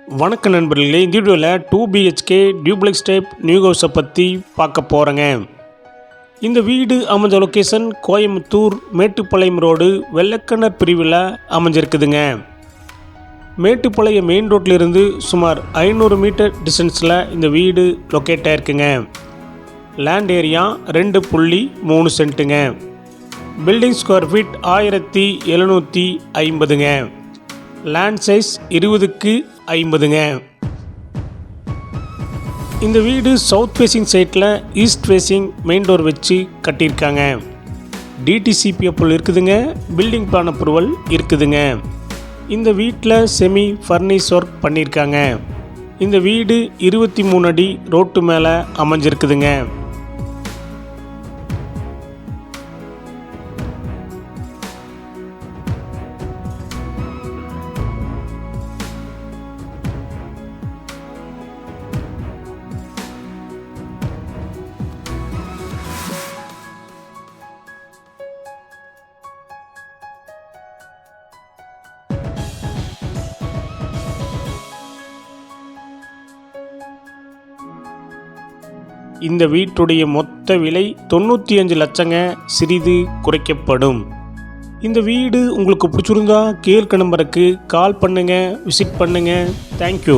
வணக்க நண்பர்களே, இந்த வீடியோவில் 2 BHK டியூப்ளெக்ஸ் டைப் நியூ ஹவுஸை பற்றி பார்க்க போகிறேங்க. இந்த வீடு அமைஞ்ச லொக்கேஷன் கோயம்புத்தூர் மேட்டுப்பாளையம் ரோடு வெள்ளக்கிணர் பிரிவில் அமைஞ்சிருக்குதுங்க. மேட்டுப்பாளையம் மெயின் ரோட்டிலிருந்து சுமார் 500 மீட்டர் டிஸ்டன்ஸில் இந்த வீடு லொக்கேட் ஆகிருக்குங்க. லேண்ட் ஏரியா 2.3 சென்ட்டுங்க. பில்டிங் ஸ்கொயர் ஃபீட் 1750ங்க. லேண்ட் சைஸ் 20x50ங்க. இந்த வீடு சவுத் ஃபேஸிங் சைட்டில் ஈஸ்ட் ஃபேஸிங் மெயின் டோர் வச்சு கட்டியிருக்காங்க. டிடிசிபி அப்ரூவல் இருக்குதுங்க. பில்டிங் பிளான் அப்ரூவல் இருக்குதுங்க. இந்த வீட்டில் செமி ஃபர்னிஷ் ஒர்க் பண்ணியிருக்காங்க. இந்த வீடு 23 அடி ரோட்டு மேலே அமைஞ்சிருக்குதுங்க. இந்த வீட்டுடைய மொத்த விலை 95 லட்சங்க. சிறிது குறைக்கப்படும். இந்த வீடு உங்களுக்கு பிடிச்சிருந்தா கீழ்க்க நம்பருக்கு கால் பண்ணுங்கள், விசிட் பண்ணுங்கள். தேங்க்யூ.